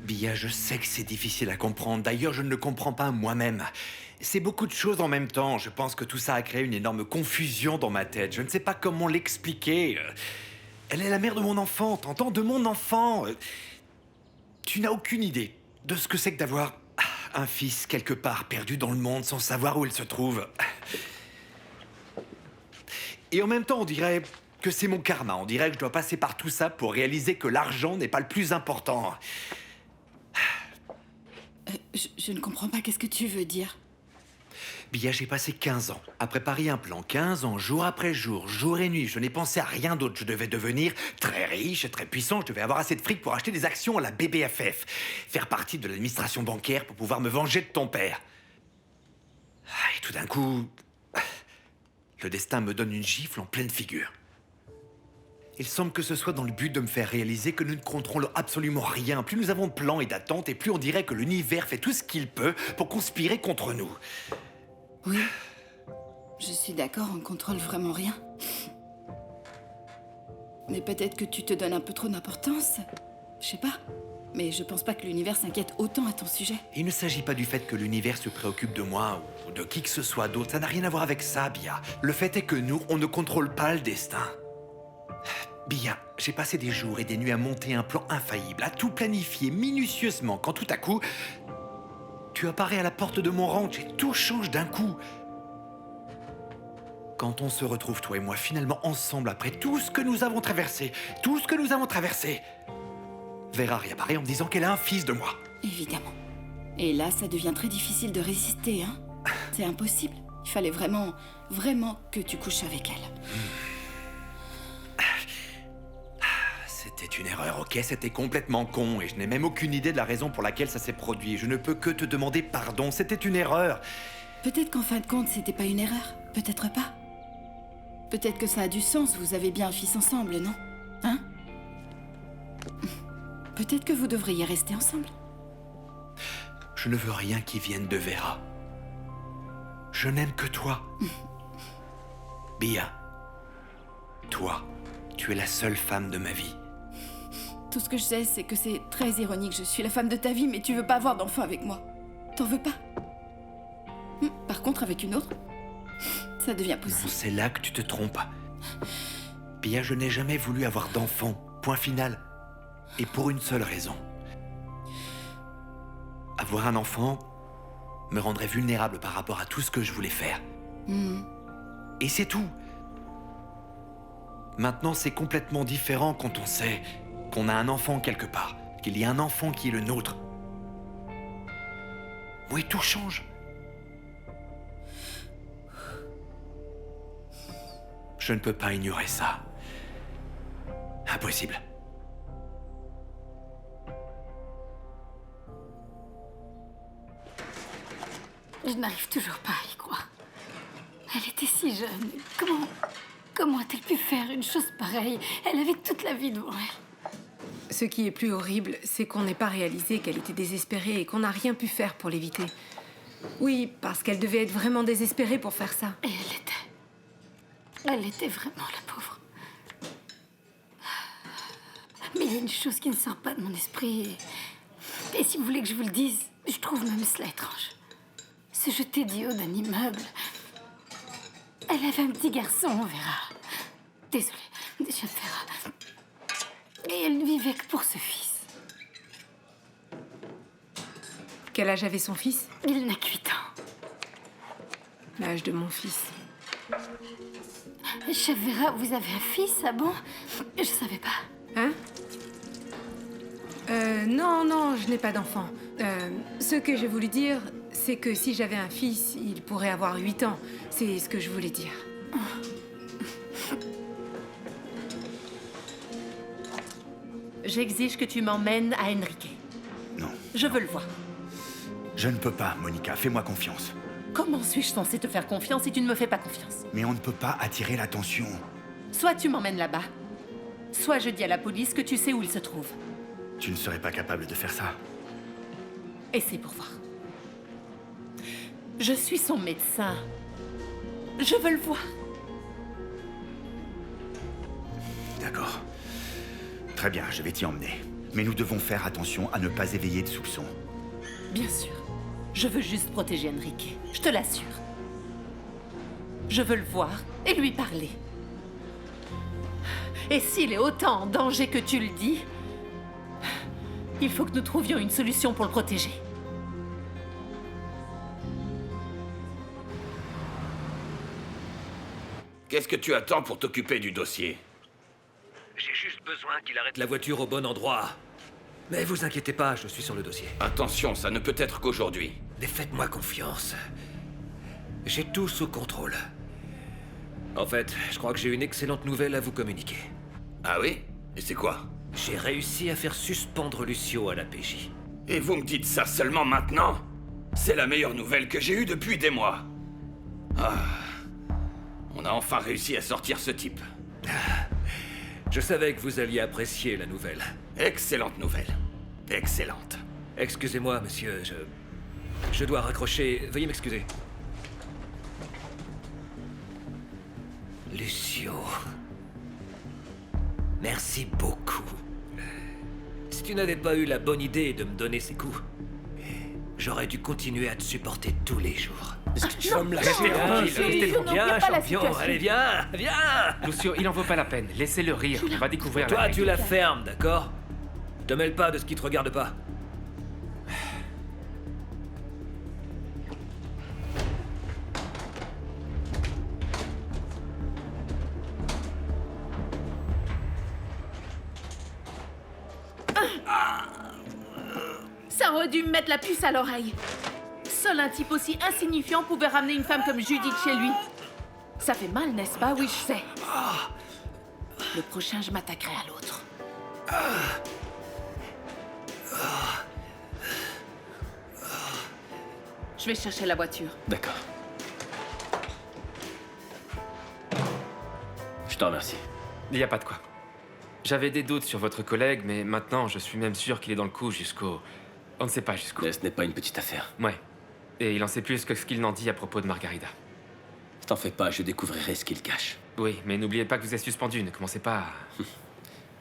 Bia, je sais que c'est difficile à comprendre. D'ailleurs, je ne le comprends pas moi-même. C'est beaucoup de choses en même temps. Je pense que tout ça a créé une énorme confusion dans ma tête. Je ne sais pas comment l'expliquer. Elle est la mère de mon enfant, t'entends? De mon enfant. Tu n'as aucune idée de ce que c'est que d'avoir un fils quelque part perdu dans le monde sans savoir où il se trouve. Et en même temps, on dirait que c'est mon karma. On dirait que je dois passer par tout ça pour réaliser que l'argent n'est pas le plus important. Je ne comprends pas, qu'est-ce que tu veux dire? Bia, j'ai passé 15 ans à préparer un plan. 15 ans, jour après jour, jour et nuit. Je n'ai pensé à rien d'autre. Je devais devenir très riche et très puissant. Je devais avoir assez de fric pour acheter des actions à la BBFF. Faire partie de l'administration bancaire pour pouvoir me venger de ton père. Et tout d'un coup, le destin me donne une gifle en pleine figure. Il semble que ce soit dans le but de me faire réaliser que nous ne contrôlons absolument rien. Plus nous avons de plans et d'attentes, et plus on dirait que l'univers fait tout ce qu'il peut pour conspirer contre nous. Oui, je suis d'accord, on ne contrôle vraiment rien. Mais peut-être que tu te donnes un peu trop d'importance. Je sais pas. Mais je pense pas que l'univers s'inquiète autant à ton sujet. Il ne s'agit pas du fait que l'univers se préoccupe de moi ou de qui que ce soit d'autre. Ça n'a rien à voir avec ça, Bia. Le fait est que nous, on ne contrôle pas le destin. Bia, j'ai passé des jours et des nuits à monter un plan infaillible, à tout planifier minutieusement, quand tout à coup, tu apparais à la porte de mon ranch et tout change d'un coup. Quand on se retrouve, toi et moi, finalement ensemble, après tout ce que nous avons traversé, Vera réapparaît en me disant qu'elle a un fils de moi. Évidemment. Et là, ça devient très difficile de résister, hein. C'est impossible. Il fallait vraiment, vraiment que tu couches avec elle. C'était une erreur, ok? C'était complètement con et je n'ai même aucune idée de la raison pour laquelle ça s'est produit. Je ne peux que te demander pardon, c'était une erreur. Peut-être qu'en fin de compte, c'était pas une erreur. Peut-être pas. Peut-être que ça a du sens, vous avez bien un fils ensemble, non? Hein? Peut-être que vous devriez rester ensemble. Je ne veux rien qui vienne de Vera. Je n'aime que toi. Bia, toi, tu es la seule femme de ma vie. Tout ce que je sais, c'est que c'est très ironique. Je suis la femme de ta vie, mais tu veux pas avoir d'enfant avec moi. T'en veux pas? Par contre, avec une autre, ça devient possible. Non, c'est là que tu te trompes. Bia, je n'ai jamais voulu avoir d'enfant. Point final. Et pour une seule raison. Avoir un enfant me rendrait vulnérable par rapport à tout ce que je voulais faire. Et c'est tout. Maintenant, c'est complètement différent quand on sait qu'on a un enfant quelque part, qu'il y a un enfant qui est le nôtre. Oui, tout change. Je ne peux pas ignorer ça. Impossible. Je n'arrive toujours pas à y croire. Elle était si jeune. Comment a-t-elle pu faire une chose pareille? Elle avait toute la vie devant elle. Ce qui est plus horrible, c'est qu'on n'ait pas réalisé qu'elle était désespérée et qu'on n'a rien pu faire pour l'éviter. Oui, parce qu'elle devait être vraiment désespérée pour faire ça. Et elle était vraiment la pauvre. Mais il y a une chose qui ne sort pas de mon esprit. Et si vous voulez que je vous le dise, je trouve même cela étrange. Se jeter du haut d'un immeuble. Elle avait un petit garçon, Vera. Désolée, déjà Vera. Et elle ne vivait que pour ce fils. Quel âge avait son fils? Il n'a que 8 ans. L'âge de mon fils. Chef Vera, vous avez un fils, ah bon? Je savais pas. Hein? Non, je n'ai pas d'enfant. Ce que j'ai voulu dire, c'est que si j'avais un fils, il pourrait avoir 8 ans. C'est ce que je voulais dire. J'exige que tu m'emmènes à Enrique. Non. Je veux le voir. Je ne peux pas, Monica. Fais-moi confiance. Comment suis-je censée te faire confiance si tu ne me fais pas confiance? Mais on ne peut pas attirer l'attention. Soit tu m'emmènes là-bas, soit je dis à la police que tu sais où il se trouve. Tu ne serais pas capable de faire ça. Essaie pour voir. Je suis son médecin. Je veux le voir. D'accord. Très bien, je vais t'y emmener. Mais nous devons faire attention à ne pas éveiller de soupçons. Bien sûr. Je veux juste protéger Enrique. Je te l'assure. Je veux le voir et lui parler. Et s'il est autant en danger que tu le dis, il faut que nous trouvions une solution pour le protéger. Qu'est-ce que tu attends pour t'occuper du dossier? J'ai juste besoin qu'il arrête la voiture au bon endroit. Mais vous inquiétez pas, je suis sur le dossier. Attention, ça ne peut être qu'aujourd'hui. Mais faites-moi confiance. J'ai tout sous contrôle. En fait, je crois que j'ai une excellente nouvelle à vous communiquer. Ah oui? Et c'est quoi? J'ai réussi à faire suspendre Lucio à la PJ. Et vous me dites ça seulement maintenant? C'est la meilleure nouvelle que j'ai eue depuis des mois. Ah. On a enfin réussi à sortir ce type. Je savais que vous alliez apprécier la nouvelle. Excellente nouvelle. Excellente. Excusez-moi, monsieur, je dois raccrocher. Veuillez m'excuser. Lucio. Merci beaucoup. Si tu n'avais pas eu la bonne idée de me donner ces coups, j'aurais dû continuer à te supporter tous les jours. Est-ce que tu vas me lâcher? Restez bien, champion. Allez, viens, viens. Lucio, il en vaut pas la peine. Laissez-le rire. On va découvrir la Toi, vérité. tu la fermes, d'accord? Te mêle pas de ce qui te regarde pas. Ça aurait dû me mettre la puce à l'oreille. Seul un type aussi insignifiant pouvait ramener une femme comme Judith chez lui. Ça fait mal, n'est-ce pas? Oui, je sais. Le prochain, je m'attaquerai à l'autre. Je vais chercher la voiture. D'accord. Je te remercie. Il n'y a pas de quoi. J'avais des doutes sur votre collègue, mais maintenant, je suis même sûr qu'il est dans le coup jusqu'au... On ne sait pas jusqu'où. Mais ce n'est pas une petite affaire. Ouais. Et il en sait plus que ce qu'il n'en dit à propos de Margarida. T'en fais pas, je découvrirai ce qu'il cache. Oui, mais n'oubliez pas que vous êtes suspendu. Ne commencez pas à...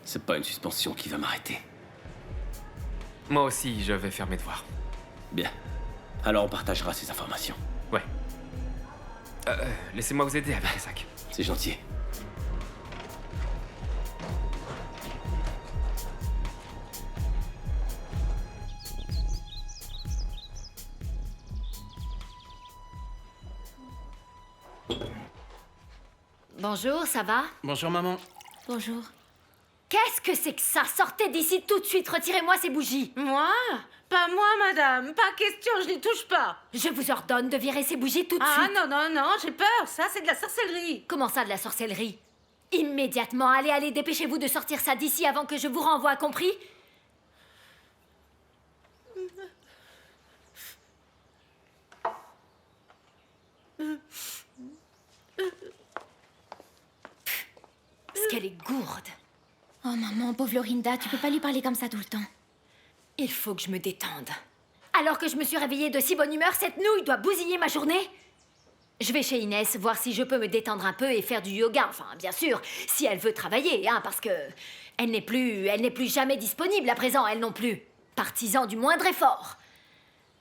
C'est pas une suspension qui va m'arrêter. Moi aussi, je vais faire mes devoirs. Bien. Alors on partagera ces informations. Ouais. Laissez-moi vous aider avec les sacs. C'est gentil. Bonjour, ça va? Bonjour, maman. Bonjour. Qu'est-ce que c'est que ça? Sortez d'ici tout de suite, retirez-moi ces bougies. Moi? Pas moi, madame. Pas question, je n'y touche pas. Je vous ordonne de virer ces bougies tout de Ah suite. non, non, non, j'ai peur. Ça, c'est de la sorcellerie. Comment ça, de la sorcellerie? Immédiatement, allez, dépêchez-vous de sortir ça d'ici avant que je vous renvoie, compris? Parce qu'elle est gourde. Oh maman, pauvre Lorinda, tu peux pas lui parler comme ça tout le temps. Il faut que je me détende. Alors que je me suis réveillée de si bonne humeur, cette nouille doit bousiller ma journée. Je vais chez Inès voir si je peux me détendre un peu et faire du yoga. Enfin, bien sûr, si elle veut travailler, hein, parce que elle n'est plus jamais disponible à présent, elle non plus. Partisan du moindre effort.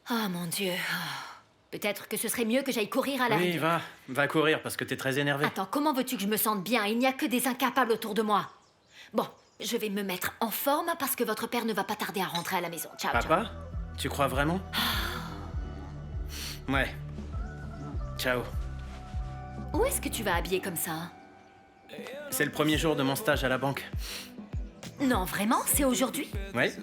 Oh mon Dieu. Oh. Peut-être que ce serait mieux que j'aille courir à la Oui, rivière. va courir parce que t'es très énervé. Attends, comment veux-tu que je me sente bien? Il n'y a que des incapables autour de moi. Bon, je vais me mettre en forme parce que votre père ne va pas tarder à rentrer à la maison. Ciao, ciao. Papa? Tu crois vraiment? Ouais. Ciao. Où est-ce que tu vas habiller comme ça? C'est le premier jour de mon stage à la banque. Non, vraiment? C'est aujourd'hui? Ouais.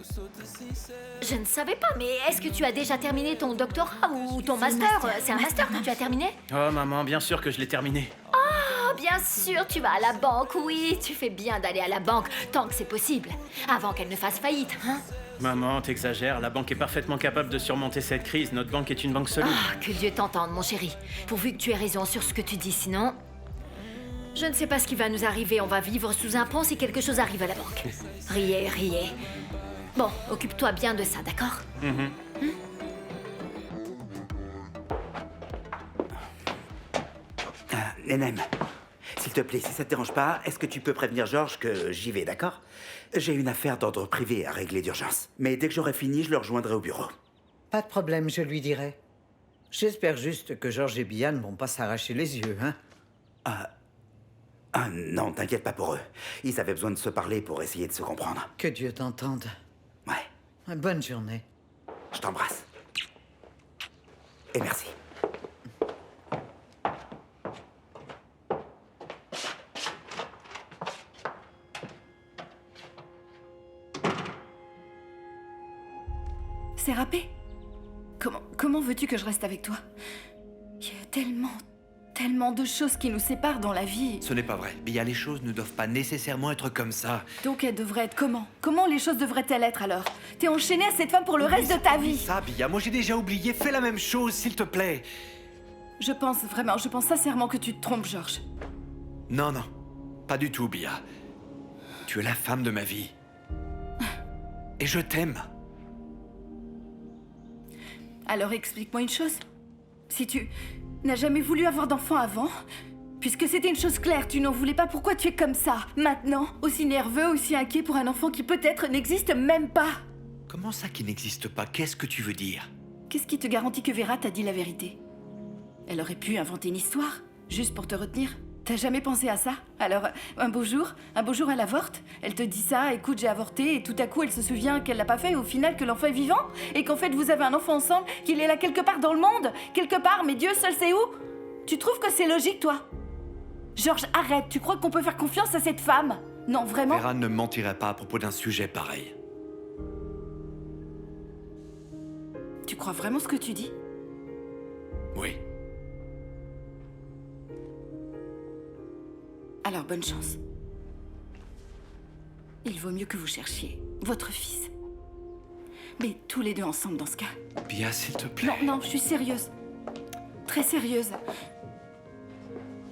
Je ne savais pas, mais est-ce que tu as déjà terminé ton doctorat ou ton master? C'est un master que tu as terminé? Oh maman, bien sûr que je l'ai terminé. Oh, bien sûr, tu vas à la banque, oui. Tu fais bien d'aller à la banque tant que c'est possible, avant qu'elle ne fasse faillite, hein? Maman, t'exagères, la banque est parfaitement capable de surmonter cette crise. Notre banque est une banque solide. Ah, que Dieu t'entende, mon chéri. Pourvu que tu aies raison sur ce que tu dis, sinon... Je ne sais pas ce qui va nous arriver. On va vivre sous un pont si quelque chose arrive à la banque. Riez, riez. Bon, occupe-toi bien de ça, d'accord? Les nems. S'il te plaît, si ça te dérange pas, est-ce que tu peux prévenir Georges que j'y vais, d'accord? J'ai une affaire d'ordre privé à régler d'urgence. Mais dès que j'aurai fini, je le rejoindrai au bureau. Pas de problème, je lui dirai. J'espère juste que Georges et Bia ne vont pas s'arracher les yeux, hein? Ah non, t'inquiète pas pour eux. Ils avaient besoin de se parler pour essayer de se comprendre. Que Dieu t'entende. Ouais. Bonne journée. Je t'embrasse. Et merci. C'est râpé. Comment veux-tu que je reste avec toi? Il y a tellement de choses qui nous séparent dans la vie. Ce n'est pas vrai. Bia, les choses ne doivent pas nécessairement être comme ça. Donc elles devraient être comment? Comment les choses devraient-elles être alors? T'es enchaîné à cette femme pour le reste de ta vie. Ça, Bia, moi j'ai déjà oublié. Fais la même chose, s'il te plaît. Je pense sincèrement que tu te trompes, Georges. Non, pas du tout, Bia. Tu es la femme de ma vie. Et je t'aime. Alors explique-moi une chose. Si tu n'as jamais voulu avoir d'enfant avant, puisque c'était une chose claire, tu n'en voulais pas, pourquoi tu es comme ça, maintenant, aussi nerveux, aussi inquiet pour un enfant qui peut-être n'existe même pas? Comment ça qui n'existe pas? Qu'est-ce que tu veux dire? Qu'est-ce qui te garantit que Vera t'a dit la vérité? Elle aurait pu inventer une histoire, juste pour te retenir. T'as jamais pensé à ça? Alors, un beau jour, elle avorte, elle te dit ça, écoute, j'ai avorté, et tout à coup, elle se souvient qu'elle l'a pas fait, et au final, que l'enfant est vivant, et qu'en fait, vous avez un enfant ensemble, qu'il est là quelque part dans le monde, quelque part, mais Dieu seul sait où? Tu trouves que c'est logique, toi? Georges, arrête, tu crois qu'on peut faire confiance à cette femme? Non, vraiment? Vera ne mentirait pas à propos d'un sujet pareil. Tu crois vraiment ce que tu dis? Oui. Alors, bonne chance. Il vaut mieux que vous cherchiez votre fils. Mais tous les deux ensemble dans ce cas. Bia, s'il te plaît. Non, je suis sérieuse. Très sérieuse.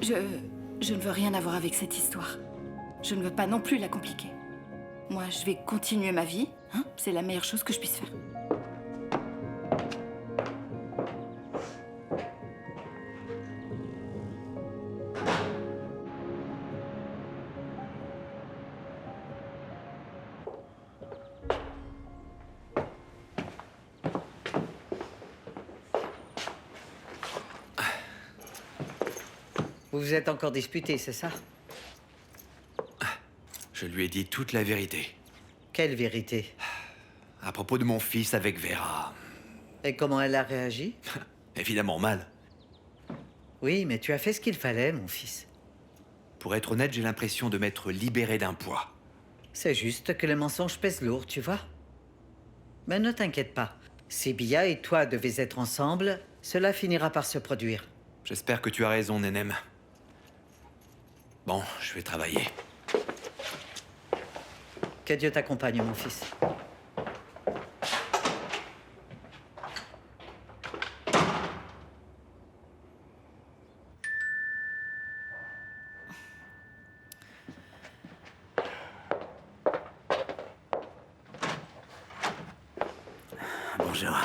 Je ne veux rien avoir avec cette histoire. Je ne veux pas non plus la compliquer. Moi, je vais continuer ma vie. Hein? C'est la meilleure chose que je puisse faire. Vous vous êtes encore disputé, c'est ça? Je lui ai dit toute la vérité. Quelle vérité? À propos de mon fils avec Vera. Et comment elle a réagi? Évidemment mal. Oui, mais tu as fait ce qu'il fallait, mon fils. Pour être honnête, j'ai l'impression de m'être libéré d'un poids. C'est juste que les mensonges pèsent lourd, tu vois. Mais ne t'inquiète pas. Si Bia et toi devez être ensemble, cela finira par se produire. J'espère que tu as raison, Nenem. Bon, je vais travailler. Que Dieu t'accompagne, mon fils. Bonjour.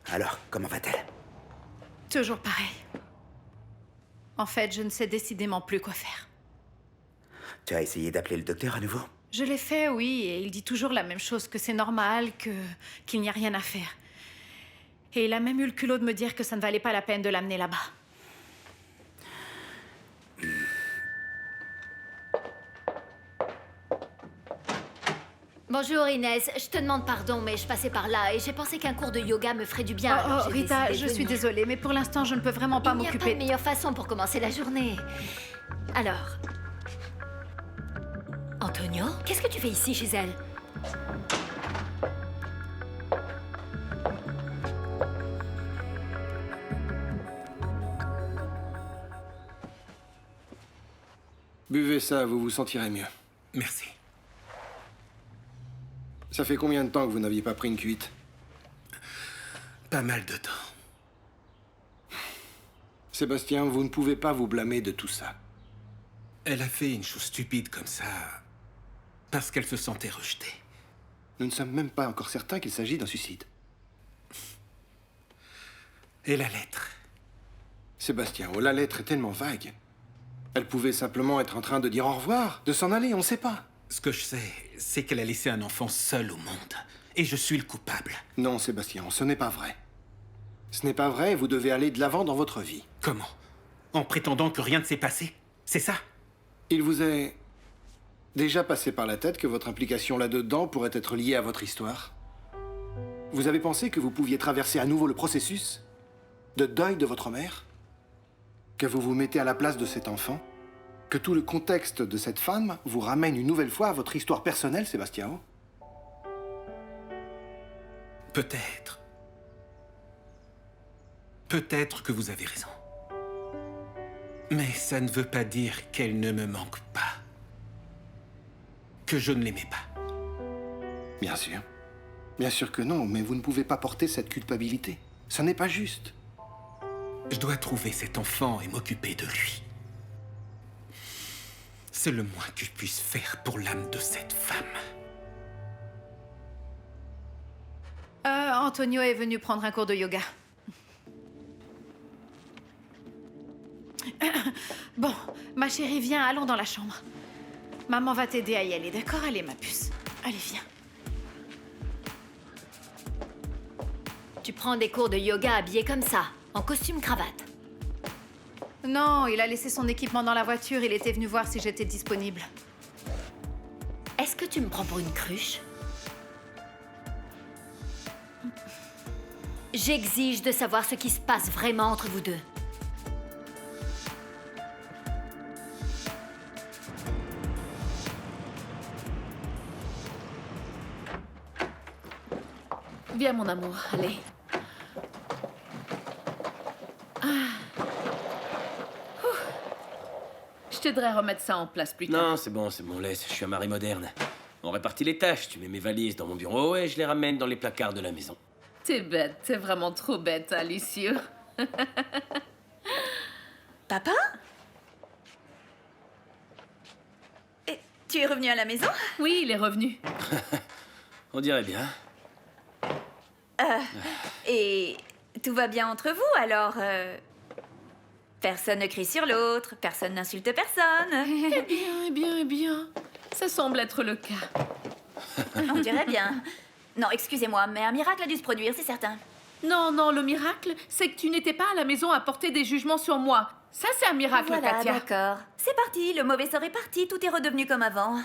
Alors, comment va-t-elle? Toujours pareil. En fait, je ne sais décidément plus quoi faire. Tu as essayé d'appeler le docteur à nouveau? Je l'ai fait, oui, et il dit toujours la même chose, que c'est normal, qu'il n'y a rien à faire. Et il a même eu le culot de me dire que ça ne valait pas la peine de l'amener là-bas. Bonjour Inès, je te demande pardon, mais je passais par là et j'ai pensé qu'un cours de yoga me ferait du bien. alors j'ai Rita, décidé de je suis venir. désolée, mais pour l'instant, je ne peux vraiment pas Il n'y a pas m'occuper. de meilleure façon pour commencer la journée. Alors... Antonio, qu'est-ce que tu fais ici, Gisèle? Buvez ça, vous vous sentirez mieux. Merci. Ça fait combien de temps que vous n'aviez pas pris une cuite? Pas mal de temps. Sébastien, vous ne pouvez pas vous blâmer de tout ça. Elle a fait une chose stupide comme ça parce qu'elle se sentait rejetée. Nous ne sommes même pas encore certains qu'il s'agit d'un suicide. Et la lettre? Sébastien, la lettre est tellement vague. Elle pouvait simplement être en train de dire au revoir, de s'en aller, on ne sait pas. Ce que je sais, c'est qu'elle a laissé un enfant seul au monde. Et je suis le coupable. Non, Sébastien, ce n'est pas vrai. Ce n'est pas vrai et vous devez aller de l'avant dans votre vie. Comment? En prétendant que rien ne s'est passé? C'est ça? Il vous est déjà passé par la tête que votre implication là-dedans pourrait être liée à votre histoire? Vous avez pensé que vous pouviez traverser à nouveau le processus de deuil de votre mère? Que vous vous mettez à la place de cet enfant? Que tout le contexte de cette femme vous ramène une nouvelle fois à votre histoire personnelle, Sébastien? Peut-être. Peut-être que vous avez raison. Mais ça ne veut pas dire qu'elle ne me manque pas. Que je ne l'aimais pas. Bien sûr. Bien sûr que non, mais vous ne pouvez pas porter cette culpabilité. Ce n'est pas juste. Je dois trouver cet enfant et m'occuper de lui. C'est le moins que je puisse faire pour l'âme de cette femme. Antonio est venu prendre un cours de yoga. Bon, ma chérie, viens, allons dans la chambre. Maman va t'aider à y aller, d'accord? Allez, ma puce. Allez, viens. Tu prends des cours de yoga habillé comme ça, en costume cravate. Non, il a laissé son équipement dans la voiture. Il était venu voir si j'étais disponible. Est-ce que tu me prends pour une cruche? J'exige de savoir ce qui se passe vraiment entre vous deux. Viens, mon amour, allez. Je t'aiderai à remettre ça en place plus tard. Non, c'est bon, laisse. Je suis un mari moderne. On répartit les tâches. Tu mets mes valises dans mon bureau et je les ramène dans les placards de la maison. T'es bête, t'es vraiment trop bête, Alicia. Papa? Et tu es revenu à la maison? Oui, il est revenu. On dirait bien. Et tout va bien entre vous, alors personne ne crie sur l'autre, personne n'insulte personne. Eh bien. Ça semble être le cas. On dirait bien. Non, excusez-moi, mais un miracle a dû se produire, c'est certain. Non, le miracle, c'est que tu n'étais pas à la maison à porter des jugements sur moi. Ça, c'est un miracle, Voilà, Katia. d'accord. C'est parti, le mauvais sort est parti, tout est redevenu comme avant.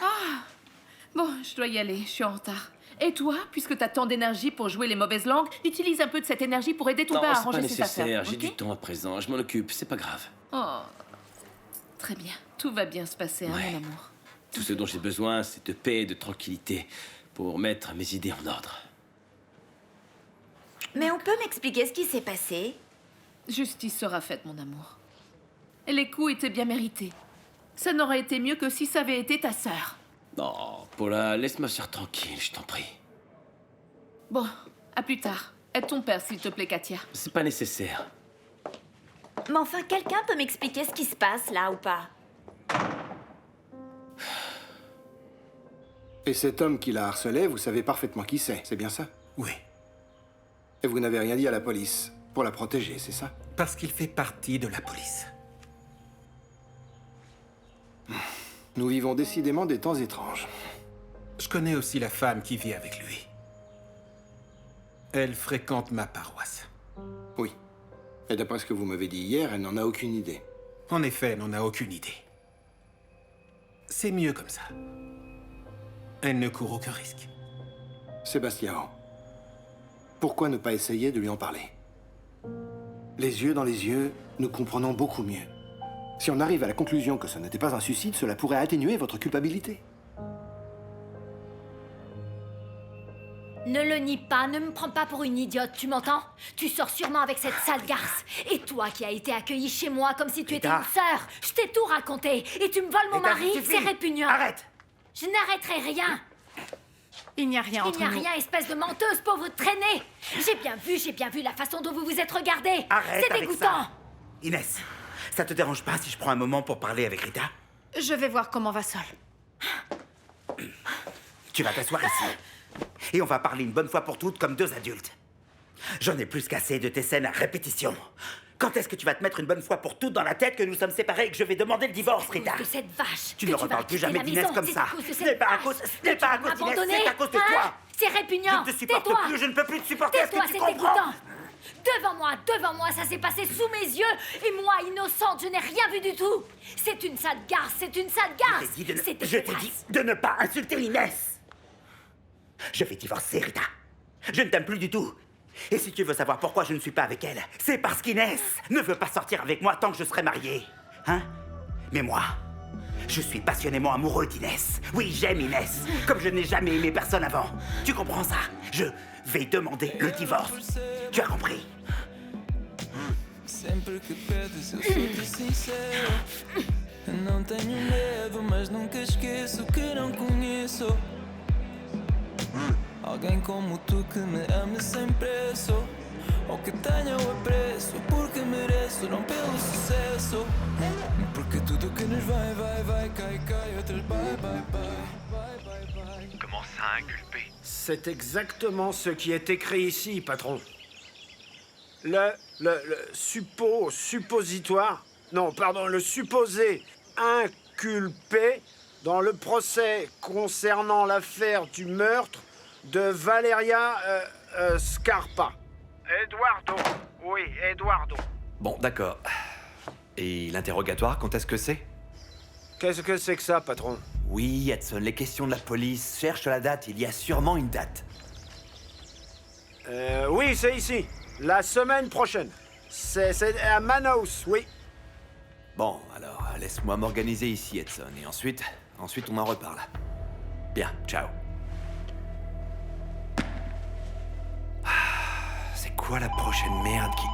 Bon, je dois y aller, je suis en retard. Et toi, puisque t'as tant d'énergie pour jouer les mauvaises langues, utilise un peu de cette énergie pour aider ton père à c'est pas arranger ses affaires. nécessaire. J'ai ok du temps à présent. Je m'en occupe. C'est pas grave. Oh, très bien. Tout va bien se passer, hein, mon amour. Tout ce dont j'ai besoin, c'est de paix et de tranquillité pour mettre mes idées en ordre. Mais on peut m'expliquer ce qui s'est passé? Justice sera faite, mon amour. Et les coups étaient bien mérités. Ça n'aurait été mieux que si ça avait été ta sœur. Non, Paula, laisse ma soeur tranquille, je t'en prie. Bon, à plus tard. Aide ton père, s'il te plaît, Katia. C'est pas nécessaire. Mais enfin, quelqu'un peut m'expliquer ce qui se passe, là, ou pas? Et cet homme qui la harcelait, vous savez parfaitement qui c'est bien ça? Oui. Et vous n'avez rien dit à la police pour la protéger, c'est ça? Parce qu'il fait partie de la police. Nous vivons décidément des temps étranges. Je connais aussi la femme qui vit avec lui. Elle fréquente ma paroisse. Oui. Et d'après ce que vous m'avez dit hier, elle n'en a aucune idée. En effet, elle n'en a aucune idée. C'est mieux comme ça. Elle ne court aucun risque. Sébastien, pourquoi ne pas essayer de lui en parler? Les yeux dans les yeux, nous comprenons beaucoup mieux. Si on arrive à la conclusion que ce n'était pas un suicide, cela pourrait atténuer votre culpabilité. Ne le nie pas, ne me prends pas pour une idiote, tu m'entends? Tu sors sûrement avec cette sale garce. Et toi qui as été accueillie chez moi comme si tu étais une sœur, je t'ai tout raconté. Et tu me voles mon mari, c'est répugnant. Arrête! Je n'arrêterai rien. Il n'y a rien entre nous. Il n'y a rien, espèce de menteuse, pauvre traînée. J'ai bien vu la façon dont vous vous êtes regardés. Arrête c'est avec dégoûtant. ça. Inès, ça te dérange pas si je prends un moment pour parler avec Rita? Je vais voir comment va Sol. Tu vas t'asseoir ici. Et on va parler une bonne fois pour toutes comme deux adultes. J'en ai plus qu'assez de tes scènes à répétition. Quand est-ce que tu vas te mettre une bonne fois pour toutes dans la tête que nous sommes séparés et que je vais demander le divorce, Rita? De cette vache. Tu ne reparles plus jamais d'Inès comme ça. Ce n'est pas à cause d'Inès, c'est à cause de toi. C'est répugnant. Je ne te supporte plus, je ne peux plus te supporter. Est-ce Tais-toi, que tu c'est comprends? devant moi, ça s'est passé sous mes yeux. Et moi, innocente, je n'ai rien vu du tout. C'est une sale garce, c'est une sale garce. Je t'ai dit de ne pas insulter Inès. Je vais divorcer, Rita. Je ne t'aime plus du tout. Et si tu veux savoir pourquoi je ne suis pas avec elle, c'est parce qu'Inès ne veut pas sortir avec moi tant que je serai marié. Hein? Mais moi, je suis passionnément amoureux d'Inès. Oui, j'aime Inès, comme je n'ai jamais aimé personne avant. Tu comprends ça? Je vais demander le divorce. Tu as compris? Sempre que pedes eu sou-te sincero. Não tenho medo, mas nunca esqueço que não conheço alguém como tu que me ame sem preço, ou que tenha o apreço porque mereço, não pelo sucesso. Porque tudo que nos vai, cai, outras bye. Comment ça, inculpé? C'est exactement ce qui est écrit ici, patron. Le suppositoire, non, pardon, le supposé inculpé dans le procès concernant l'affaire du meurtre de Valeria Scarpa. Eduardo, oui, Eduardo. Bon, d'accord. Et l'interrogatoire, quand est-ce que c'est? Qu'est-ce que c'est que ça, patron? Oui, Hudson, les questions de la police cherchent la date. Il y a sûrement une date. Oui, c'est ici. La semaine prochaine. C'est à Manos, oui. Bon, alors, laisse-moi m'organiser ici, Hudson. Et ensuite on en reparle. Bien, ciao. C'est quoi la prochaine merde qui...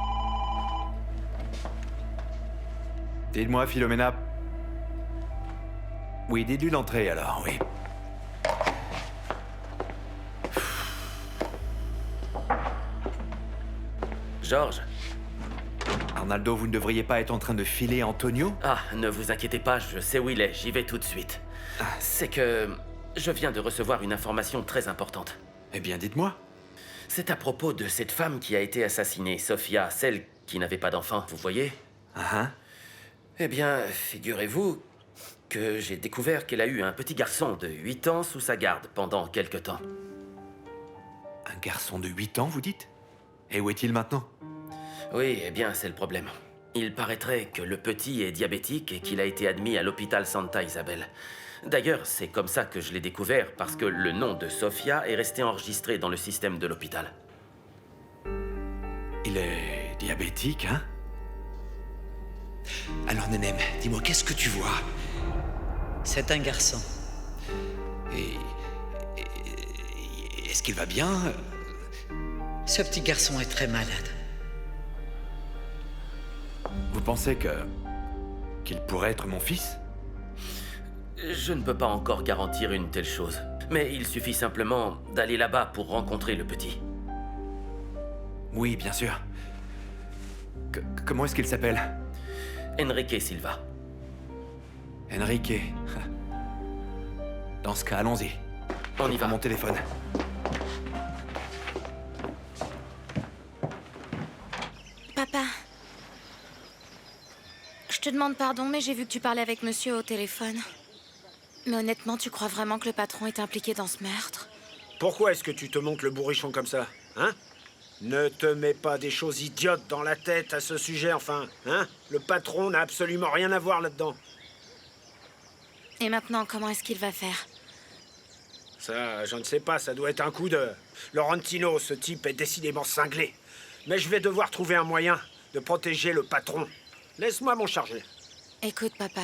Dites-moi, Philomena. Oui, dites-lui l'entrée, alors, oui. Georges. Arnaldo, vous ne devriez pas être en train de filer Antonio? Ah, ne vous inquiétez pas, je sais où il est, j'y vais tout de suite. C'est que je viens de recevoir une information très importante. Eh bien, dites-moi. C'est à propos de cette femme qui a été assassinée, Sophia, celle qui n'avait pas d'enfant, vous voyez? Eh bien, figurez-vous que j'ai découvert qu'elle a eu un petit garçon de 8 ans sous sa garde pendant quelque temps. Un garçon de 8 ans, vous dites? Et où est-il maintenant? Oui, eh bien, c'est le problème. Il paraîtrait que le petit est diabétique et qu'il a été admis à l'hôpital Santa Isabel. D'ailleurs, c'est comme ça que je l'ai découvert, parce que le nom de Sophia est resté enregistré dans le système de l'hôpital. Il est diabétique, hein? Alors, Nenem, dis-moi, qu'est-ce que tu vois? C'est un garçon. Et est-ce qu'il va bien? Ce petit garçon est très malade. Vous pensez qu'il pourrait être mon fils? Je ne peux pas encore garantir une telle chose. Mais il suffit simplement d'aller là-bas pour rencontrer le petit. Oui, bien sûr. Comment est-ce qu'il s'appelle? Enrique Silva. Enrique. Dans ce cas, allons-y. On y va. Mon téléphone. Papa. Je te demande pardon, mais j'ai vu que tu parlais avec monsieur au téléphone. Mais honnêtement, tu crois vraiment que le patron est impliqué dans ce meurtre? Pourquoi est-ce que tu te montes le bourrichon comme ça, hein? Ne te mets pas des choses idiotes dans la tête à ce sujet, enfin, hein? Le patron n'a absolument rien à voir là-dedans. Et maintenant, comment est-ce qu'il va faire? Ça, je ne sais pas, ça doit être un coup de... Laurentino, ce type est décidément cinglé. Mais je vais devoir trouver un moyen de protéger le patron. Laisse-moi m'en charger. Écoute, papa.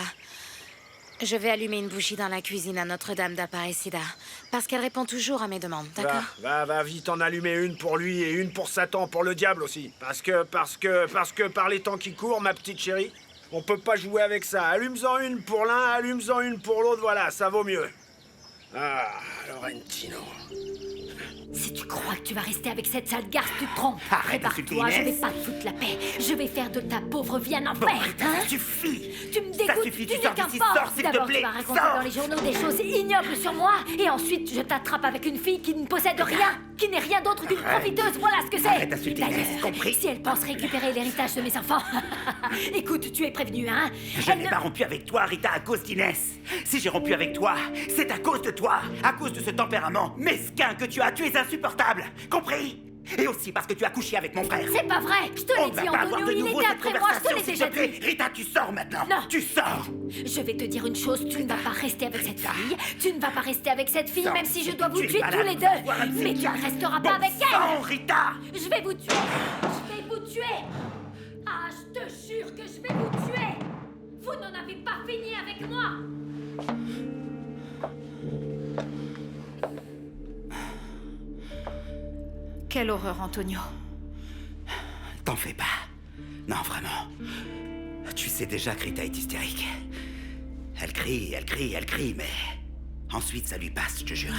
Je vais allumer une bougie dans la cuisine à Notre-Dame d'Aparecida. Parce qu'elle répond toujours à mes demandes, d'accord? Va vite en allumer une pour lui et une pour Satan, pour le diable aussi. Parce que par les temps qui courent, ma petite chérie, on peut pas jouer avec ça. Allume-en une pour l'un, allume-en une pour l'autre, voilà, ça vaut mieux. Ah, Laurentino. Si tu crois que tu vas rester avec cette sale garce, tu te trompes. Arrête d'insulter Prépare-toi, je Inès. vais pas te foutre la paix. Je vais faire de ta pauvre vie un enfer. Bon, Rita, hein? ça suffit. Tu me dégoûtes, Ça suffit, tu n'es sors qu'un d'ici, porc. sors, s'il te D'abord, plaît, tu vas raconter sors. dans les journaux des choses ignobles sur moi, et ensuite je t'attrape avec une fille qui ne possède rien, qui n'est rien d'autre qu'une profiteuse. Voilà ce que c'est. Arrête d'insulter D'ailleurs, Inès, compris? si elle pense récupérer l'héritage de mes enfants, écoute, tu es prévenue, hein? Je n'ai pas rompu avec toi, Rita, à cause d'Inès. Si j'ai rompu avec toi, c'est à cause de toi, à cause de ce tempérament mesquin que tu as. Tu es insupportable, compris? Et aussi parce que tu as couché avec mon frère. C'est pas vrai. Je te On l'ai ne va dit, pas avoir Antonio, de il nouveau était cette après moi. Je te l'ai conversation, s'il déjà te plaît. dit. Rita, tu sors maintenant. Non. Tu sors. Je vais te dire une chose, tu ne vas pas rester avec cette fille. Tu ne vas pas rester avec cette fille, Sors, même si je c'est dois que vous tu es tuer malade, tous les tu vas voir un deux. Mais tu ne psychiatre. resteras Bon pas avec sang, elle. Rita. Je vais vous tuer. Je vais vous tuer. Ah, je te jure que je vais vous tuer. Vous n'en avez pas fini avec moi. Quelle horreur, Antonio. T'en fais pas. Non, vraiment. Tu sais déjà que Rita est hystérique. Elle crie, elle crie, elle crie, mais... Ensuite, ça lui passe, je te jure.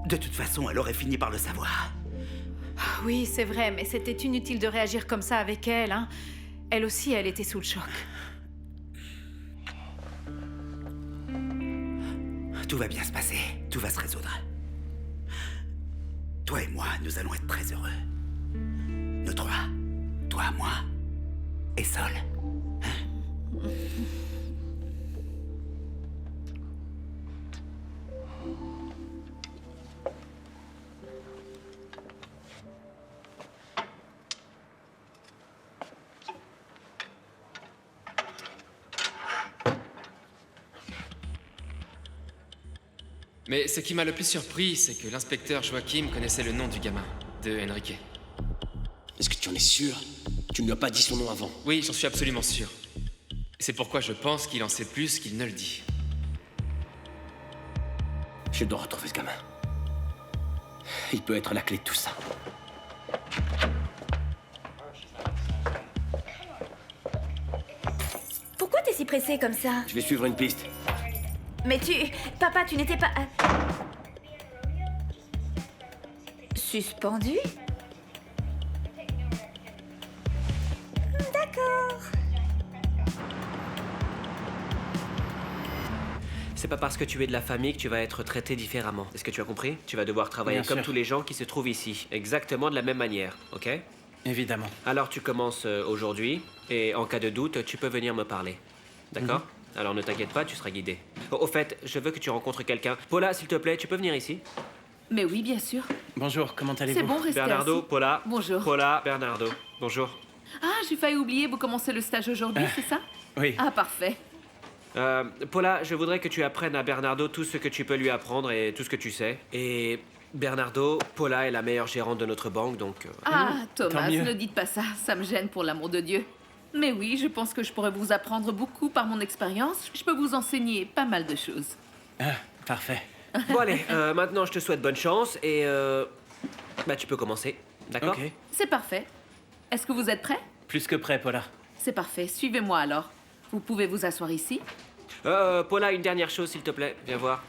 De toute façon, elle aurait fini par le savoir. Ah oui, c'est vrai, mais c'était inutile de réagir comme ça avec elle, hein. Elle aussi, elle était sous le choc. Tout va bien se passer. Tout va se résoudre. Toi et moi, nous allons être très heureux. Nous trois. Toi, moi et Sol. Mais ce qui m'a le plus surpris, c'est que l'inspecteur Joachim connaissait le nom du gamin, de Enrique. Est-ce que tu en es sûr? Tu ne lui as pas dit son nom avant. Oui, j'en suis absolument sûr. C'est pourquoi je pense qu'il en sait plus qu'il ne le dit. Je dois retrouver ce gamin. Il peut être la clé de tout ça. Pourquoi t'es si pressé comme ça? Je vais suivre une piste. Mais Papa, tu n'étais pas... Suspendu? D'accord. C'est pas parce que tu es de la famille que tu vas être traité différemment. Est-ce que tu as compris? Tu vas devoir travailler Bien comme sûr. tous les gens qui se trouvent ici. Exactement de la même manière, ok? Évidemment. Alors tu commences aujourd'hui, et en cas de doute, tu peux venir me parler. D'accord? Alors ne t'inquiète pas, tu seras guidé. Au fait, je veux que tu rencontres quelqu'un. Paula, s'il te plaît, tu peux venir ici? Mais oui, bien sûr. Bonjour, comment allez-vous? C'est bon, restez Bernardo, assis. Paula. Bonjour. Paula, Bernardo. Bonjour. Ah, j'ai failli oublier, vous commencez le stage aujourd'hui, c'est ça? Oui. Ah, parfait. Paula, je voudrais que tu apprennes à Bernardo tout ce que tu peux lui apprendre et tout ce que tu sais. Et Bernardo, Paula est la meilleure gérante de notre banque, donc... Ah, Thomas, mieux. ne dites pas ça, ça me gêne pour l'amour de Dieu. Mais oui, je pense que je pourrais vous apprendre beaucoup par mon expérience. Je peux vous enseigner pas mal de choses. Ah, parfait. Bon allez, maintenant je te souhaite bonne chance et... bah tu peux commencer, d'accord? Ok. C'est parfait. Est-ce que vous êtes prêts? Plus que prêt, Paula. C'est parfait, suivez-moi alors. Vous pouvez vous asseoir ici. Paula, une dernière chose s'il te plaît, viens voir.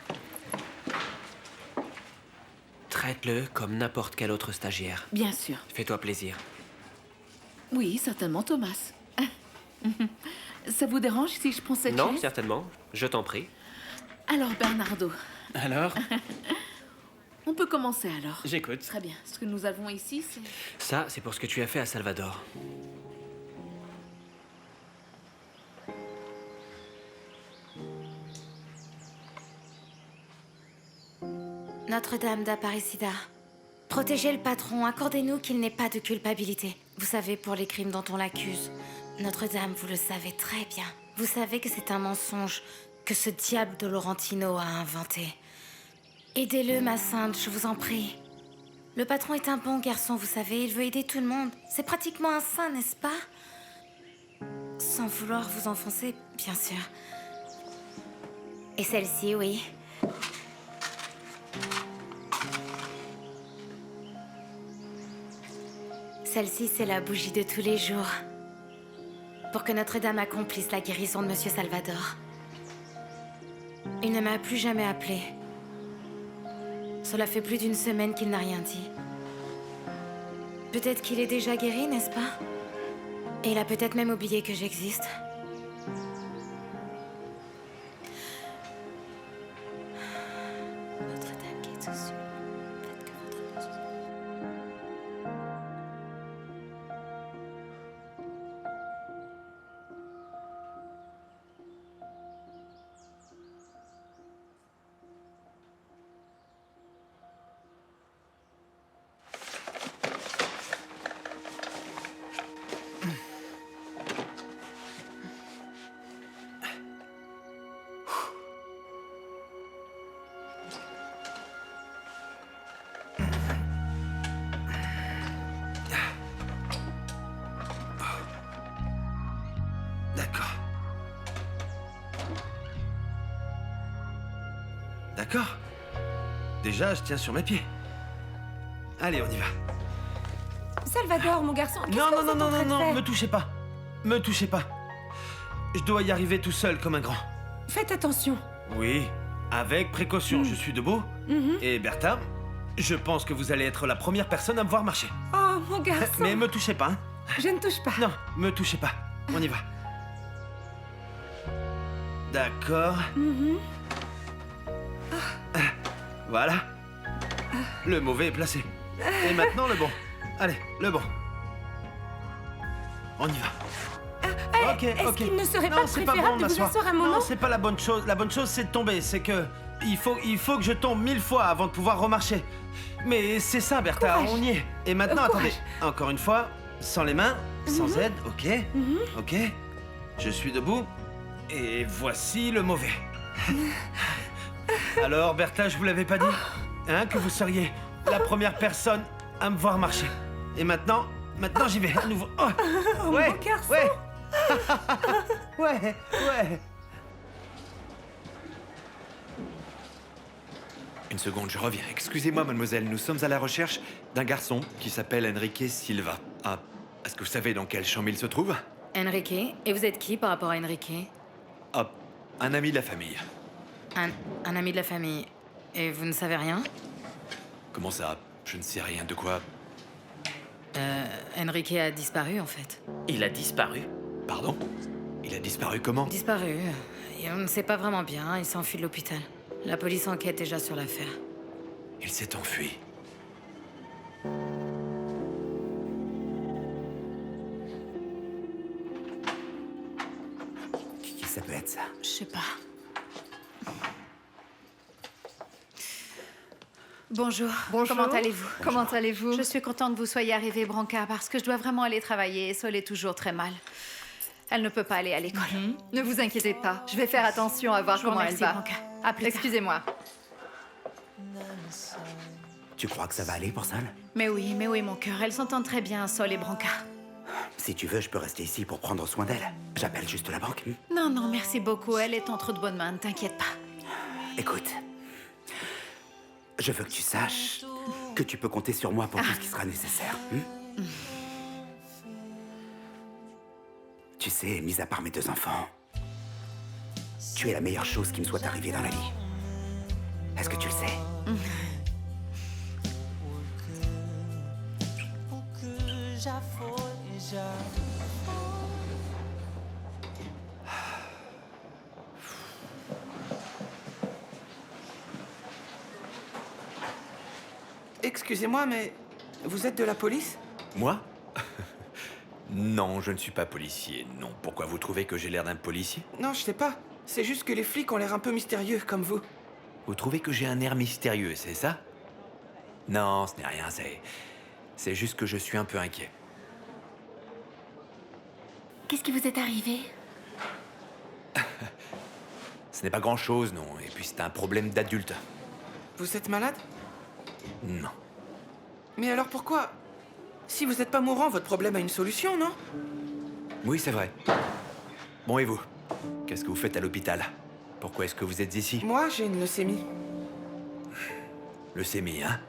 Traite-le comme n'importe quel autre stagiaire. Bien sûr. Fais-toi plaisir. Oui, certainement, Thomas. Ça vous dérange si je prends cette Non, chaise? certainement. Je t'en prie. Alors, Bernardo, Alors? on peut commencer alors. J'écoute. Très bien. Ce que nous avons ici, c'est... Ça, c'est pour ce que tu as fait à Salvador. Notre-Dame d'Aparecida, protégez le patron, accordez-nous qu'il n'ait pas de culpabilité. Vous savez, pour les crimes dont on l'accuse, Notre-Dame, vous le savez très bien. Vous savez que c'est un mensonge que ce diable de Laurentino a inventé. Aidez-le, ma sainte, je vous en prie. Le patron est un bon garçon, vous savez, il veut aider tout le monde. C'est pratiquement un saint, n'est-ce pas? Sans vouloir vous enfoncer, bien sûr. Et celle-ci, oui. Celle-ci, c'est la bougie de tous les jours. Pour que Notre-Dame accomplisse la guérison de Monsieur Salvador. Il ne m'a plus jamais appelé. Cela fait plus d'une semaine qu'il n'a rien dit. Peut-être qu'il est déjà guéri, n'est-ce pas? Et il a peut-être même oublié que j'existe. Notre-Dame qui est aux cieux, faites que votre nom soit... D'accord. Déjà, je tiens sur mes pieds. Allez, on y va. Salvador, mon garçon, qu'est-ce que Non, vous êtes en train de non, faire? me touchez pas. Me touchez pas. Je dois y arriver tout seul comme un grand. Faites attention. Oui, avec précaution. Je suis debout. Et Bertha, je pense que vous allez être la première personne à me voir marcher. Oh, mon garçon. Mais me touchez pas, hein. Je ne touche pas. Non, me touchez pas. On y va. D'accord. Voilà. Le mauvais est placé. Et maintenant le bon. Allez, le bon. On y va. Ok, Est-ce ok. qu'il ne serait Non, pas c'est préférable bon de vous m'asseoir. asseoir un moment? Non, c'est pas la bonne chose. La bonne chose, c'est de tomber. C'est que il faut que je tombe 1000 fois avant de pouvoir remarcher. Mais c'est ça, Bertha. Courage. On y est. Et maintenant, attendez. Courage. Encore une fois, sans les mains, sans aide. Ok. Ok. Je suis debout. Et voici le mauvais. Alors, Bertha, je vous l'avais pas dit, hein, que vous seriez la première personne à me voir marcher. Et maintenant j'y vais à nouveau. Oh, ouais, mon garçon. ouais. Ouais. Une seconde, je reviens. Excusez-moi, mademoiselle, nous sommes à la recherche d'un garçon qui s'appelle Enrique Silva. Ah, est-ce que vous savez dans quelle chambre il se trouve? Enrique? Et vous êtes qui par rapport à Enrique? Ah, un ami de la famille. Un ami de la famille. Et vous ne savez rien? Comment ça? Je ne sais rien de quoi. Enrique a disparu, en fait. Il a disparu? Pardon? Il a disparu comment? Disparu. Et on ne sait pas vraiment bien, il s'est enfui de l'hôpital. La police enquête déjà sur l'affaire. Il s'est enfui. Qui ça peut être, ça? Je sais pas. Bonjour. Bonjour. Comment allez-vous? Comment allez-vous? Je suis contente que vous soyez arrivée, Branca, parce que je dois vraiment aller travailler et Sol est toujours très mal. Elle ne peut pas aller à l'école. Ne vous inquiétez pas, je vais faire attention à voir Je vous comment elle remercie, va. Branca. À plus tard. Excusez-moi. Tu crois que ça va aller pour Sol? Mais oui, mon cœur. Elles s'entendent très bien, Sol et Branca. Si tu veux, je peux rester ici pour prendre soin d'elle. J'appelle juste la banque. Non, merci beaucoup. Elle est entre de bonnes mains, ne t'inquiète pas. Écoute, je veux que tu saches que tu peux compter sur moi pour tout ce qui sera nécessaire. Tu sais, mis à part mes 2 enfants, tu es la meilleure chose qui me soit arrivée dans la vie. Est-ce que tu le sais? Excusez-moi, mais vous êtes de la police? Moi? Non, je ne suis pas policier, non. Pourquoi vous trouvez que j'ai l'air d'un policier? Non, je sais pas. C'est juste que les flics ont l'air un peu mystérieux, comme vous. Vous trouvez que j'ai un air mystérieux, c'est ça? Non, ce n'est rien, c'est juste que je suis un peu inquiet. Qu'est-ce qui vous est arrivé? Ce n'est pas grand-chose, non. Et puis c'est un problème d'adulte. Vous êtes malade? Non. Mais alors pourquoi? Si vous n'êtes pas mourant, votre problème a une solution, non? Oui, c'est vrai. Bon, et vous? Qu'est-ce que vous faites à l'hôpital? Pourquoi est-ce que vous êtes ici? Moi, j'ai une leucémie. Leucémie, hein?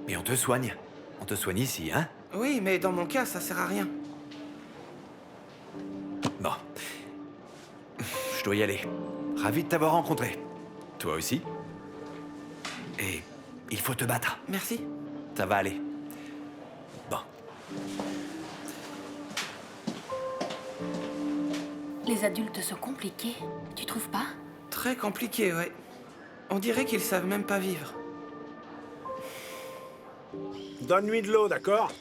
Mais on te soigne. On te soigne ici, hein? Oui, mais dans mon cas, ça sert à rien. Bon. Je dois y aller. Ravi de t'avoir rencontré. Toi aussi. Et il faut te battre. Merci. Ça va aller. Bon. Les adultes sont compliqués, tu trouves pas? Très compliqué, ouais. On dirait qu'ils savent même pas vivre. Donne-lui de l'eau, d'accord?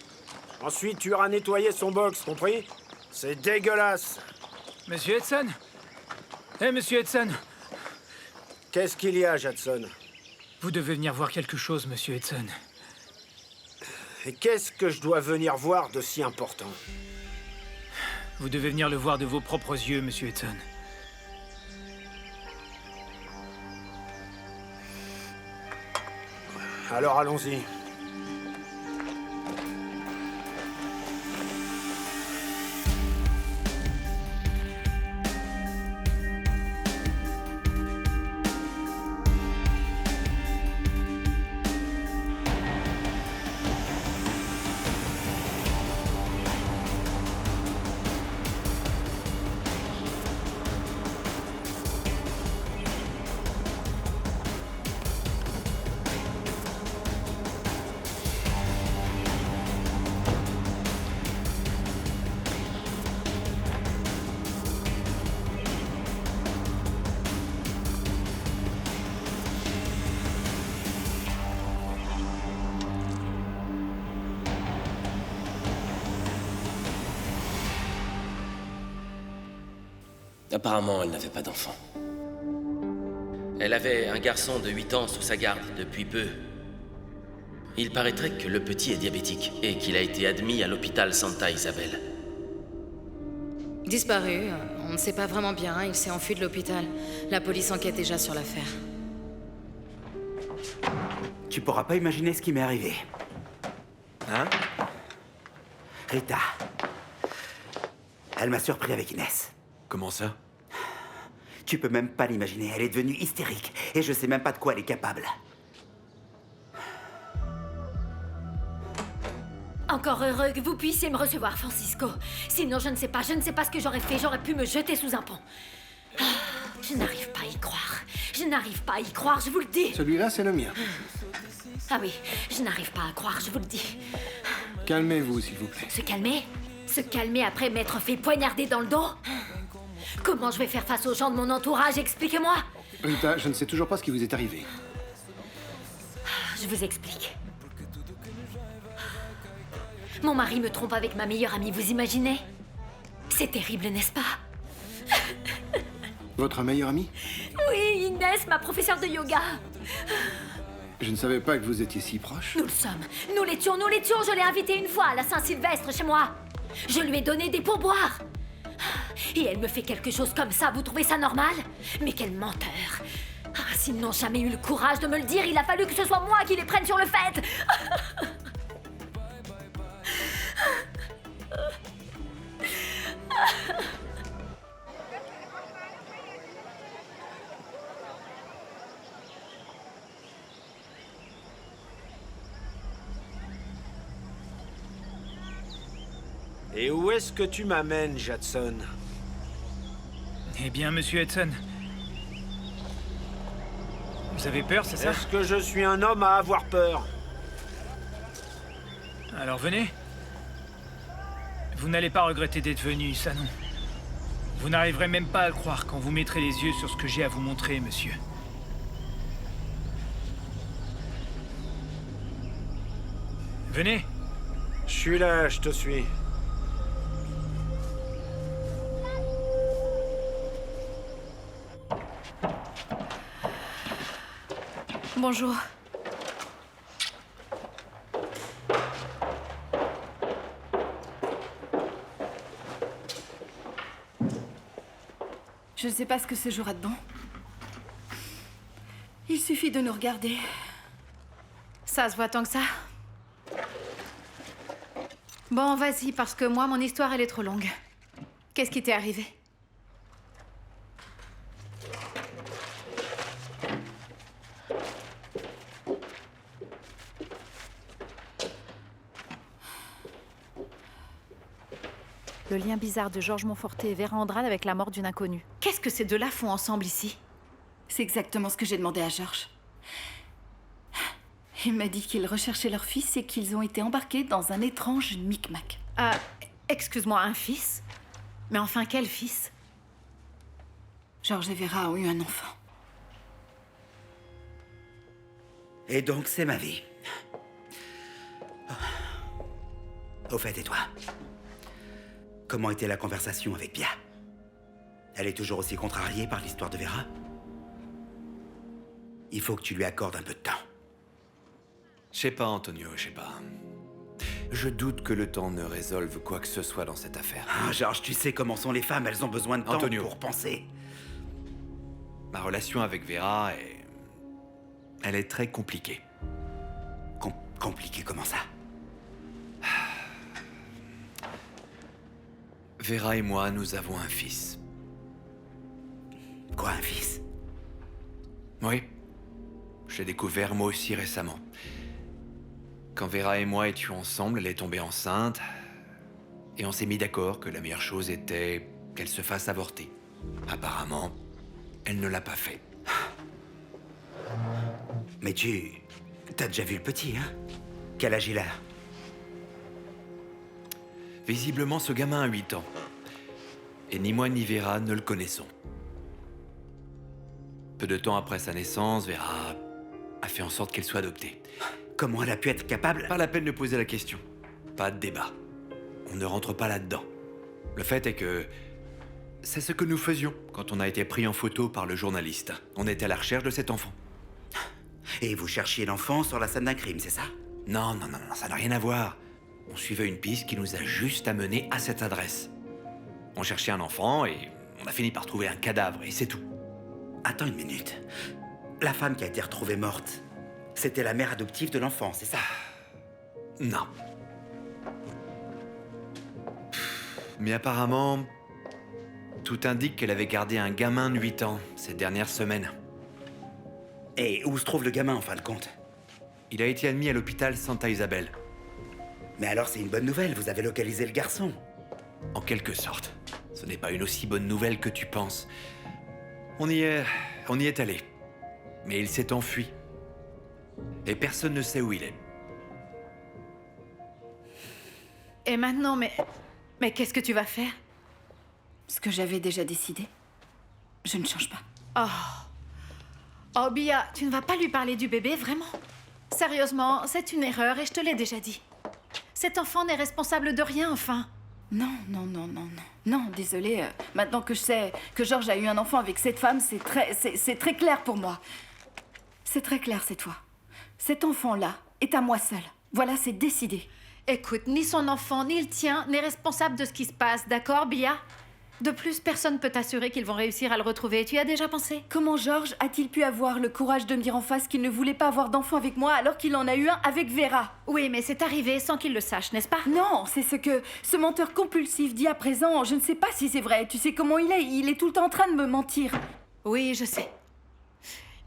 Ensuite, tu iras nettoyer son box, compris? C'est dégueulasse. Monsieur Edson? Monsieur Edson? Qu'est-ce qu'il y a, Jadson? Vous devez venir voir quelque chose, monsieur Edson. Et qu'est-ce que je dois venir voir de si important? Vous devez venir le voir de vos propres yeux, monsieur Edson. Alors allons-y. Apparemment, elle n'avait pas d'enfant. Elle avait un garçon de 8 ans sous sa garde depuis peu. Il paraîtrait que le petit est diabétique et qu'il a été admis à l'hôpital Santa Isabel. Disparu, on ne sait pas vraiment bien, il s'est enfui de l'hôpital. La police enquête déjà sur l'affaire. Tu pourras pas imaginer ce qui m'est arrivé. Hein? Rita. Elle m'a surpris avec Inès. Comment ça? Tu peux même pas l'imaginer, elle est devenue hystérique. Et je sais même pas de quoi elle est capable. Encore heureux que vous puissiez me recevoir, Francisco. Sinon, je ne sais pas ce que j'aurais fait. J'aurais pu me jeter sous un pont. Ah, je n'arrive pas à y croire. Je n'arrive pas à y croire, je vous le dis. Celui-là, c'est le mien. Ah oui, je n'arrive pas à croire, je vous le dis. Calmez-vous, s'il vous plaît. Se calmer? Se calmer après m'être fait poignarder dans le dos? Comment je vais faire face aux gens de mon entourage? Expliquez-moi. Rita, je ne sais toujours pas ce qui vous est arrivé. Je vous explique. Mon mari me trompe avec ma meilleure amie, vous imaginez? C'est terrible, n'est-ce pas? Votre meilleure amie? Oui, Inès, ma professeure de yoga. Je ne savais pas que vous étiez si proches. Nous le sommes. Nous l'étions. Je l'ai invitée une fois à la Saint-Sylvestre chez moi. Je lui ai donné des pourboires. Et elle me fait quelque chose comme ça, vous trouvez ça normal? Mais quel menteur. Ah, s'ils n'ont jamais eu le courage de me le dire, il a fallu que ce soit moi qui les prenne sur le fait. Et où est-ce que tu m'amènes, Jadson? Eh bien, monsieur Edson... Vous avez peur, c'est ça? Est-ce que je suis un homme à avoir peur? Alors venez. Vous n'allez pas regretter d'être venu, ça non. Vous n'arriverez même pas à le croire quand vous mettrez les yeux sur ce que j'ai à vous montrer, monsieur. Venez. Je suis là, je te suis. Bonjour. Je ne sais pas ce que ce jour a de bon. Il suffit de nous regarder. Ça se voit tant que ça. Bon, vas-y, parce que moi, mon histoire, elle est trop longue. Qu'est-ce qui t'est arrivé? Le lien bizarre de Georges Monforté et Vera Andrade avec la mort d'une inconnue. Qu'est-ce que ces deux-là font ensemble ici? C'est exactement ce que j'ai demandé à Georges. Il m'a dit qu'ils recherchaient leur fils et qu'ils ont été embarqués dans un étrange micmac. Excuse-moi, un fils? Mais enfin, quel fils? Georges et Vera ont eu un enfant. Et donc, c'est ma vie. Au fait, et toi? Comment était la conversation avec Bia? Elle est toujours aussi contrariée par l'histoire de Vera? Il faut que tu lui accordes un peu de temps. Je sais pas, Antonio, je sais pas. Je doute que le temps ne résolve quoi que ce soit dans cette affaire. Ah, Georges, tu sais comment sont les femmes, elles ont besoin de temps Antonio. pour penser. Ma relation avec Vera elle est très compliquée. Compliquée, comment ça? Vera et moi, nous avons un fils. Quoi, un fils? Oui. Je l'ai découvert moi aussi récemment. Quand Vera et moi étions ensemble, elle est tombée enceinte. Et on s'est mis d'accord que la meilleure chose était qu'elle se fasse avorter. Apparemment, elle ne l'a pas fait. Mais t'as déjà vu le petit, hein? Quel âge il a? Visiblement, ce gamin a 8 ans. Et ni moi ni Vera ne le connaissons. Peu de temps après sa naissance, Vera a fait en sorte qu'elle soit adoptée. Comment elle a pu être capable? Pas la peine de poser la question. Pas de débat. On ne rentre pas là-dedans. Le fait est que c'est ce que nous faisions quand on a été pris en photo par le journaliste. On était à la recherche de cet enfant. Et vous cherchiez l'enfant sur la scène d'un crime, c'est ça? Non, ça n'a rien à voir. On suivait une piste qui nous a juste amenés à cette adresse. On cherchait un enfant et on a fini par trouver un cadavre, et c'est tout. Attends une minute. La femme qui a été retrouvée morte, c'était la mère adoptive de l'enfant, c'est ça? Non. Mais apparemment, tout indique qu'elle avait gardé un gamin de 8 ans ces dernières semaines. Et où se trouve le gamin, en fin de compte? Il a été admis à l'hôpital Santa Isabel. Mais alors c'est une bonne nouvelle, vous avez localisé le garçon. En quelque sorte. Ce n'est pas une aussi bonne nouvelle que tu penses. On y est allé. Mais il s'est enfui. Et personne ne sait où il est. Et maintenant, mais qu'est-ce que tu vas faire? Ce que j'avais déjà décidé. Je ne change pas. Oh, Bia, tu ne vas pas lui parler du bébé, vraiment? Sérieusement, c'est une erreur et je te l'ai déjà dit. Cet enfant n'est responsable de rien, enfin. Non, désolée. Maintenant que je sais que Georges a eu un enfant avec cette femme, c'est très clair pour moi. C'est très clair cette fois. Cet enfant-là est à moi seule. Voilà, c'est décidé. Écoute, ni son enfant, ni le tien n'est responsable de ce qui se passe, d'accord, Bia? De plus, personne peut t'assurer qu'ils vont réussir à le retrouver. Tu y as déjà pensé? Comment Georges a-t-il pu avoir le courage de me dire en face qu'il ne voulait pas avoir d'enfant avec moi alors qu'il en a eu un avec Vera? Oui, mais c'est arrivé sans qu'il le sache, n'est-ce pas? Non, c'est ce que ce menteur compulsif dit à présent. Je ne sais pas si c'est vrai. Tu sais comment il est tout le temps en train de me mentir. Oui, je sais.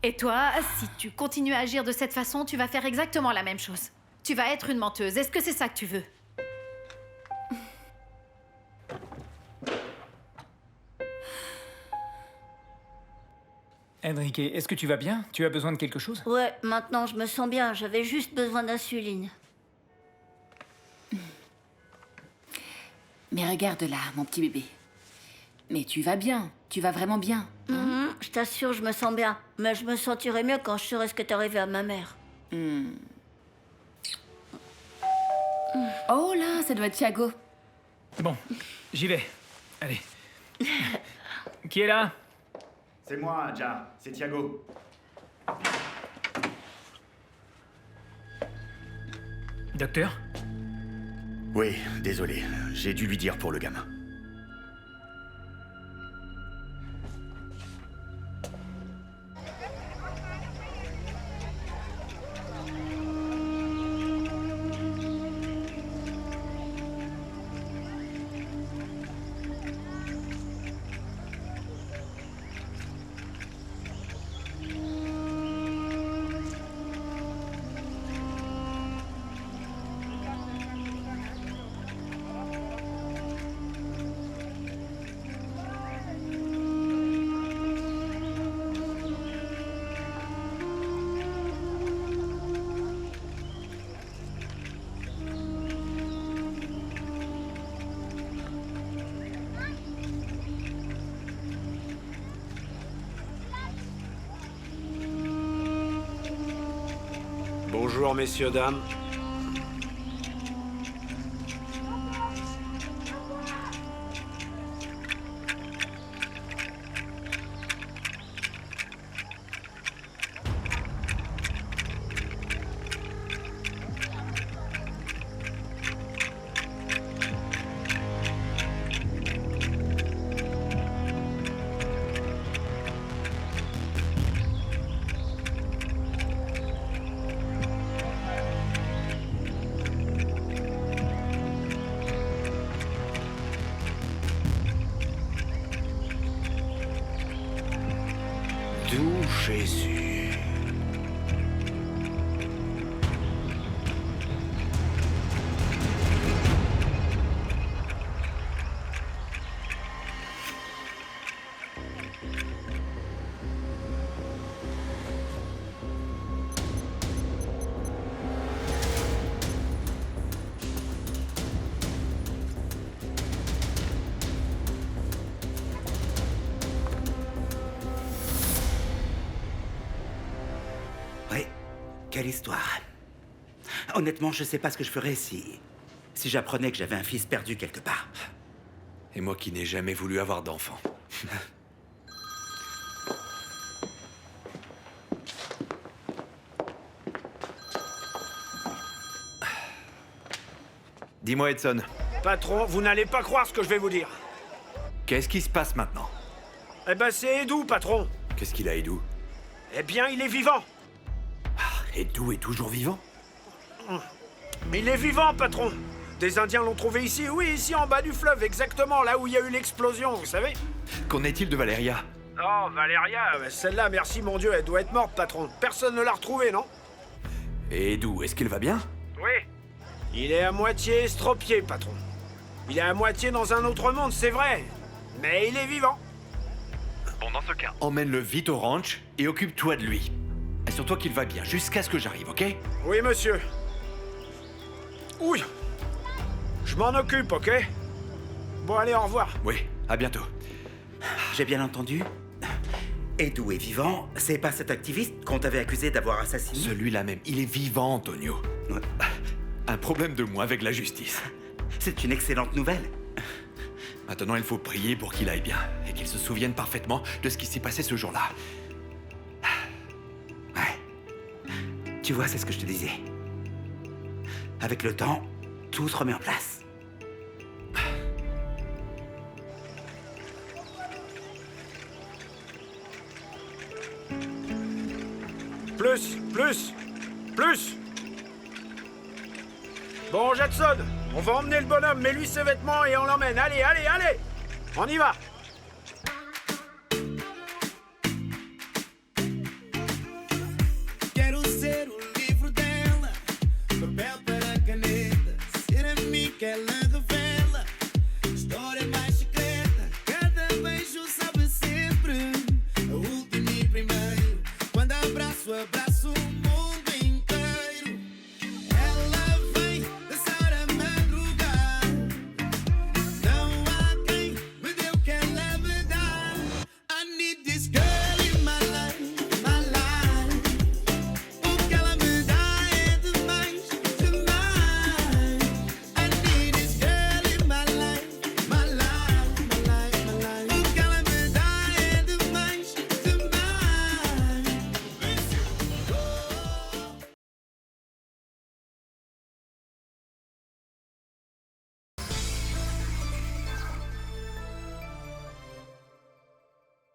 Et toi, si tu continues à agir de cette façon, tu vas faire exactement la même chose. Tu vas être une menteuse. Est-ce que c'est ça que tu veux? Enrique, est-ce que tu vas bien? Tu as besoin de quelque chose? Ouais, maintenant je me sens bien. J'avais juste besoin d'insuline. Mais regarde là, mon petit bébé. Mais tu vas bien. Tu vas vraiment bien. Je t'assure, je me sens bien. Mais je me sentirais mieux quand je saurais ce qui est arrivé à ma mère. Oh là, ça doit être Thiago. Bon, j'y vais. Allez. Qui est là? C'est moi, Ja. C'est Thiago. Docteur? Oui, désolé. J'ai dû lui dire pour le gamin. Bonjour, messieurs, dames. Doux Jésus. Oui, quelle histoire. Honnêtement, je sais pas ce que je ferais si j'apprenais que j'avais un fils perdu quelque part. Et moi qui n'ai jamais voulu avoir d'enfant. Dis-moi, Edson, Patron, vous n'allez pas croire ce que je vais vous dire. qu'est-ce qui se passe maintenant? Eh ben, c'est Edu, patron. Qu'est-ce qu'il a, Edu? Eh bien, il est vivant. Edu est toujours vivant? Il est vivant, patron. Des Indiens l'ont trouvé ici, oui, ici en bas du fleuve, exactement là où il y a eu l'explosion, vous savez. Qu'en est-il de Valéria? Oh, Valéria, celle-là, merci mon Dieu, elle doit être morte, patron. Personne ne l'a retrouvée, non? Et Edu, est-ce qu'il va bien? Oui. Il est à moitié estropié, patron. Il est à moitié dans un autre monde, c'est vrai. Mais il est vivant. Bon, dans ce cas, emmène-le vite au ranch et occupe-toi de lui. Assure-toi qu'il va bien jusqu'à ce que j'arrive, ok? Oui, monsieur. Oui. Je m'en occupe, ok? Bon, allez, au revoir. Oui, à bientôt. J'ai bien entendu? Edu est vivant, c'est pas cet activiste qu'on t'avait accusé d'avoir assassiné? Celui-là même, il est vivant, Antonio. Un problème de moins avec la justice. C'est une excellente nouvelle. Maintenant, il faut prier pour qu'il aille bien et qu'il se souvienne parfaitement de ce qui s'est passé ce jour-là. Tu vois, c'est ce que je te disais. Avec le temps, tout se remet en place. Plus, plus, plus. Bon, Jetson, on va emmener le bonhomme, mets-lui ses vêtements et on l'emmène. Allez, allez, allez. On y va. Quero ser o livro dela, papel para caneta, ser a mim que ela